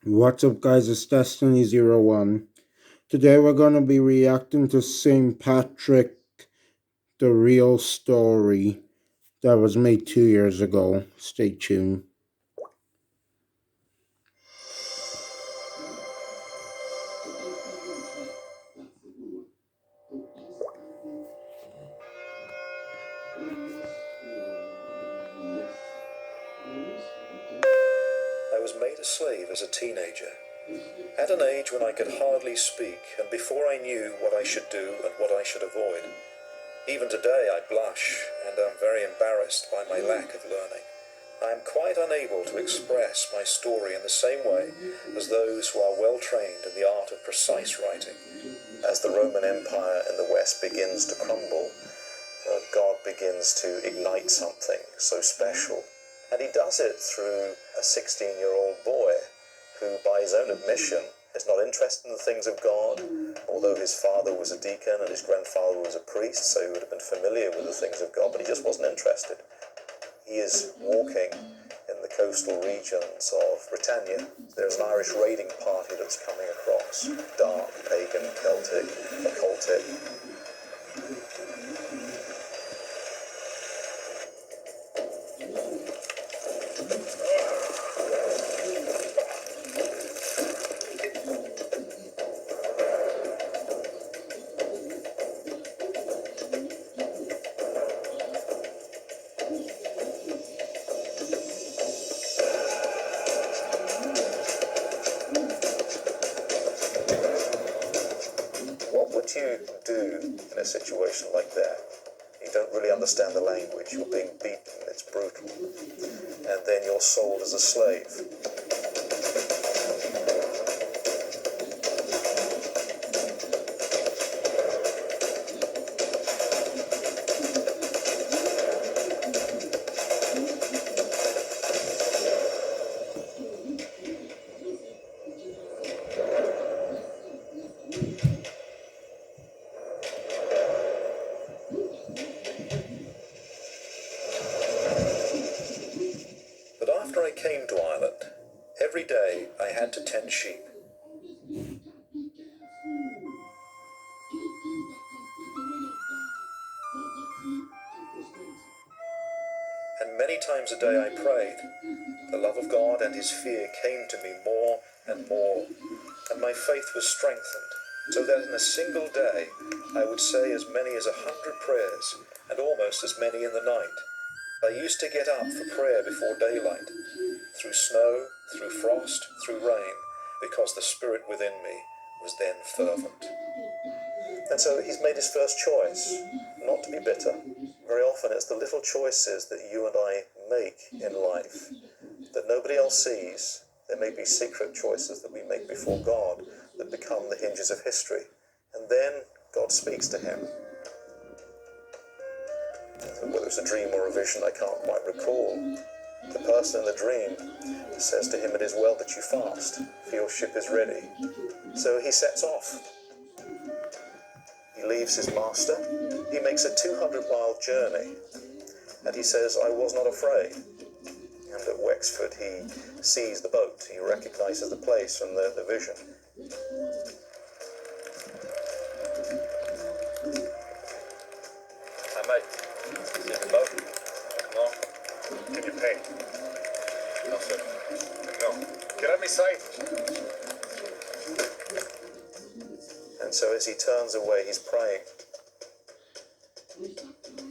What's up, guys? It's Destiny01. Today we're going to be reacting to St. Patrick, the real story that was made 2 years ago. Stay tuned. I was made a slave as a teenager, at an age when I could hardly speak, and before I knew what I should do and what I should avoid. Even today I blush and am very embarrassed by my lack of learning. I am quite unable to express my story in the same way as those who are well trained in the art of precise writing. As the Roman Empire in the West begins to crumble, God begins to ignite something so special. And he does it through a 16-year-old boy who, by his own admission, is not interested in the things of God, although his father was a deacon and his grandfather was a priest, so he would have been familiar with the things of God, but he just wasn't interested. He is walking in the coastal regions of Britannia. There's an Irish raiding party that's coming across, dark, pagan, Celtic, occultic. What would you do in a situation like that? You don't really understand the language, you're being beaten, it's brutal, and then you're sold as a slave. But after I came to Ireland, every day I had to tend sheep. And many times a day I prayed. The love of God and his fear came to me more and more, and my faith was strengthened, so that in a single day I would say as many as 100 prayers, and almost as many in the night. I used to get up for prayer before daylight, through snow, through frost, through rain, because the spirit within me was then fervent. And so he's made his first choice, not to be bitter. Very often it's the little choices that you and I make in life that nobody else sees. There may be secret choices that we make before God that become the hinges of history. And then God speaks to him. Whether it's a dream or a vision, I can't quite recall. The person in the dream says to him, "It is well that you fast, for your ship is ready." So he sets off. He leaves his master. He makes a 200-mile journey. And he says, "I was not afraid." And at Wexford, he sees the boat. He recognizes the place from the vision. Hi, mate. See the boat? Come on. Can you pay? No, sir. No. Get at me sight. And so as he turns away, he's praying.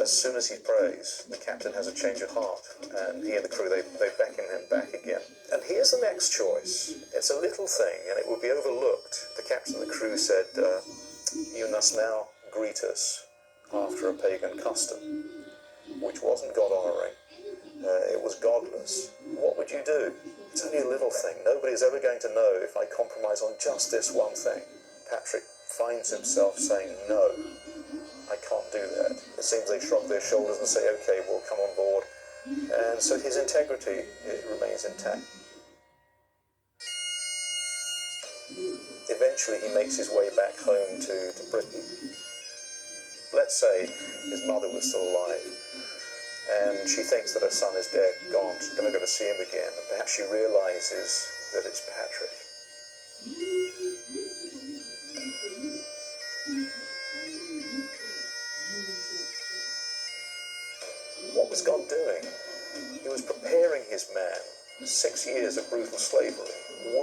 As soon as he prays, the captain has a change of heart, and he and the crew, they beckon him back again. And here's the next choice. It's a little thing, and it will be overlooked. The captain and the crew said, "You must now greet us after a pagan custom," which wasn't God-honoring. It was godless. What would you do? It's only a little thing. Nobody's ever going to know if I compromise on just this one thing. Patrick finds himself saying, "No, I can't do that." It seems they shrug their shoulders and say, "Okay, we'll come on board." And so his integrity, it remains intact. Eventually he makes his way back home to Britain. Let's say his mother was still alive, and she thinks that her son is dead, gone. She's going to go to see him again, and perhaps she realizes that it's Patrick. What was God doing? He was preparing his man. 6 years of brutal slavery,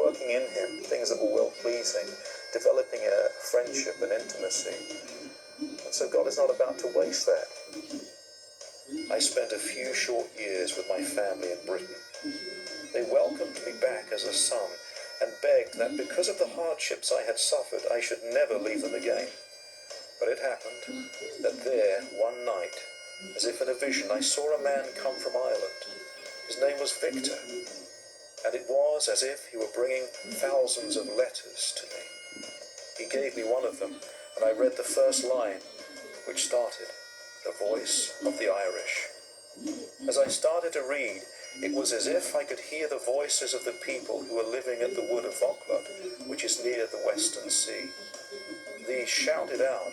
working in him things that were well-pleasing, developing a friendship and intimacy. And so God is not about to waste that. I spent a few short years with my family in Britain. They welcomed me back as a son and begged that because of the hardships I had suffered, I should never leave them again. But it happened that there, one night, as if in a vision, I saw a man come from Ireland. His name was Victor, and it was as if he were bringing thousands of letters to me. He gave me one of them, and I read the first line, which started, "The Voice of the Irish." As I started to read, it was as if I could hear the voices of the people who were living at the wood of Vauclod, which is near the Western Sea. These shouted out,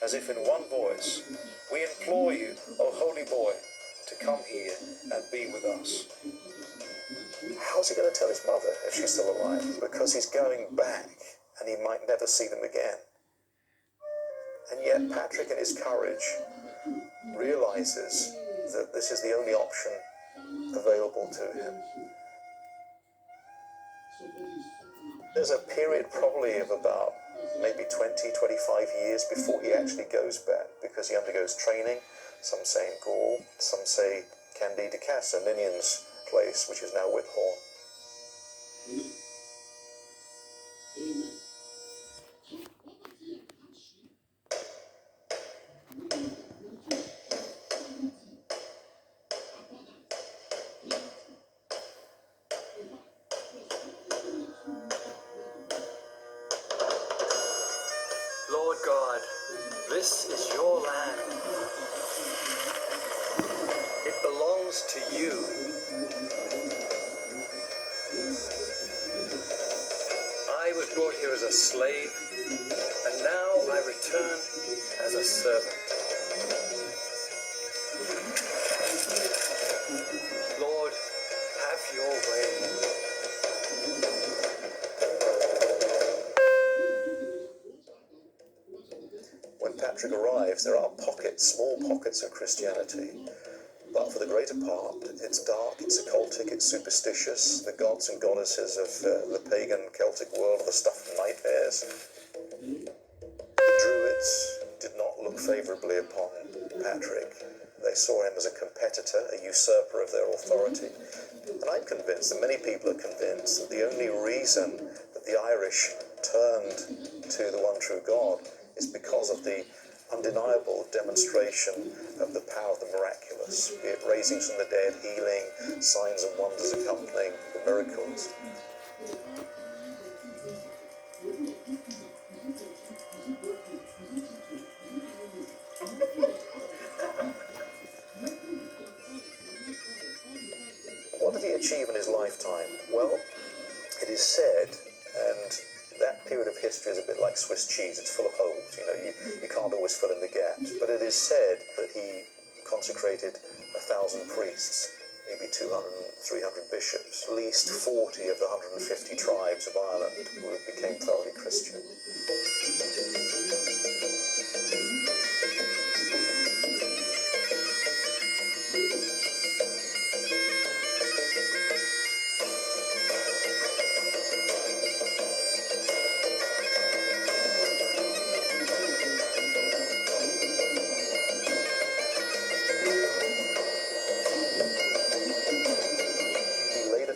as if in one voice, "We implore you, O holy boy, to come here and be with us." How's he going to tell his mother if she's still alive? Because he's going back and he might never see them again. And yet Patrick, in his courage, realizes that this is the only option available to him. There's a period probably of about maybe 20, 25 years before he actually goes back, because he undergoes training, some say in Gaul, some say Candida Casa, Ninian's place, which is now Whithorn. Lord God, this is your land. It belongs to you. I was brought here as a slave, and now I return as a servant. Lord, have your way. When Patrick arrives, there are pockets, small pockets of Christianity. But for the greater part, it's dark, it's occultic, it's superstitious. The gods and goddesses of the pagan Celtic world are the stuff of nightmares. The Druids did not look favourably upon Patrick. They saw him as a competitor, a usurper of their authority. And I'm convinced, and many people are convinced, that the only reason that the Irish turned to the one true God is because of the undeniable demonstration of the power of the miraculous, be it raisings from the dead, healing, signs and wonders accompanying the miracles. What did he achieve in his lifetime? Well, it is said, and that period of history is a bit like Swiss cheese, it's full of holes, you can't always fill in the gaps, but it is said that he consecrated 1,000 priests, maybe 200, 300 bishops, at least 40 of the 150 tribes of Ireland who became thoroughly Christian.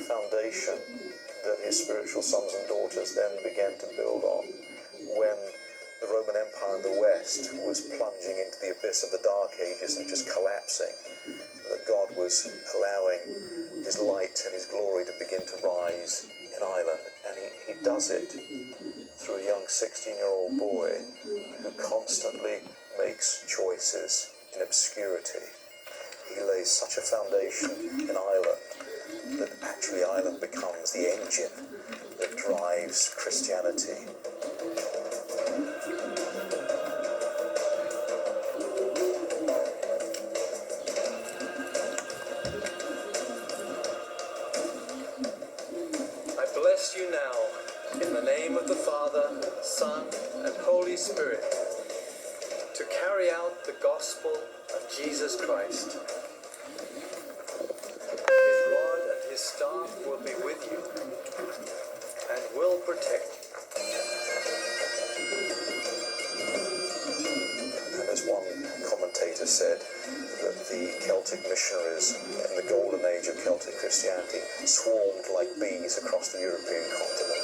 Foundation that his spiritual sons and daughters then began to build on when the Roman Empire in the West was plunging into the abyss of the Dark Ages and just collapsing, that God was allowing his light and his glory to begin to rise in Ireland, and he does it through a young 16-year-old boy who constantly makes choices in obscurity. He lays such a foundation in Ireland that actually Ireland becomes the engine that drives Christianity. I bless you now, in the name of the Father, Son, and Holy Spirit, to carry out the gospel of Jesus Christ. His rod and his staff will be with you and will protect you. And as one commentator said, that the Celtic missionaries in the golden age of Celtic Christianity swarmed like bees across the European continent.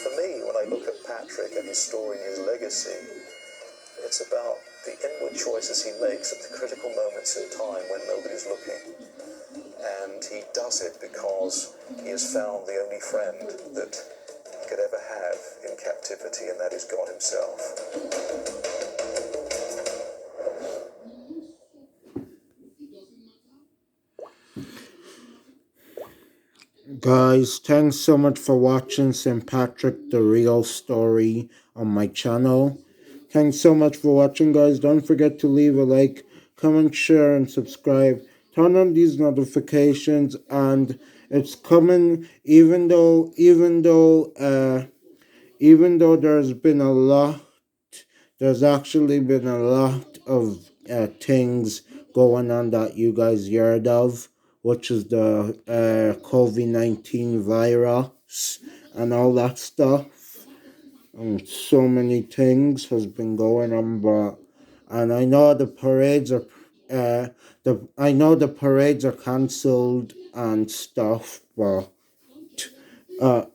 For me, when I look at Patrick and his story and his legacy, it's about the inward choices he makes at the critical moments in time when nobody's looking. And he does it because he has found the only friend that he could ever have in captivity, and that is God himself. Guys, thanks so much for watching St. Patrick, the real story on my channel. Thanks so much for watching, guys. Don't forget to leave a like, comment, share, and subscribe. Turn on these notifications, and it's coming. Even though there's actually been a lot of things going on that you guys heard of, which is the COVID-19 virus and all that stuff. And so many things has been going on, and I know the parades are cancelled and stuff, but uh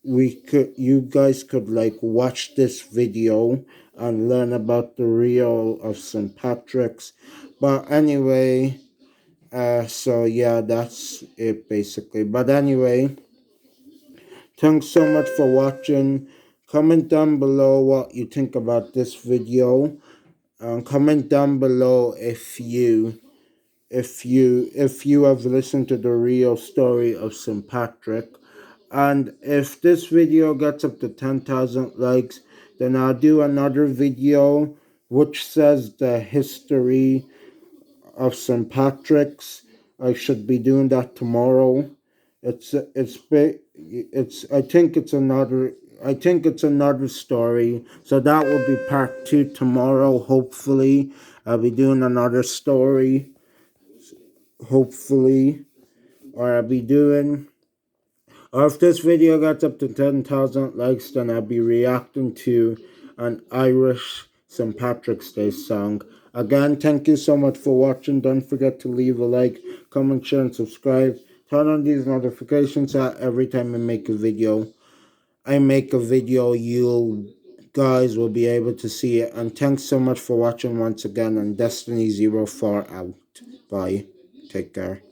you guys could like watch this video and learn about the real of St. Patrick's. But anyway, so yeah, that's it basically. But anyway, thanks so much for watching. Comment down below what you think about this video, and comment down below if you have listened to the real story of St. Patrick. And if this video gets up to 10,000 likes, then I'll do another video which says the history of St. Patrick's. I should be doing that tomorrow. I think it's another story. So that will be part 2 tomorrow, hopefully. I'll be doing another story, hopefully. Or if this video gets up to 10,000 likes, then I'll be reacting to an Irish St. Patrick's Day song. Again, thank you so much for watching. Don't forget to leave a like, comment, share, and subscribe. Turn on these notifications so every time I make a video, you guys will be able to see it. And thanks so much for watching once again. And Destiny 04 out. Bye. Take care.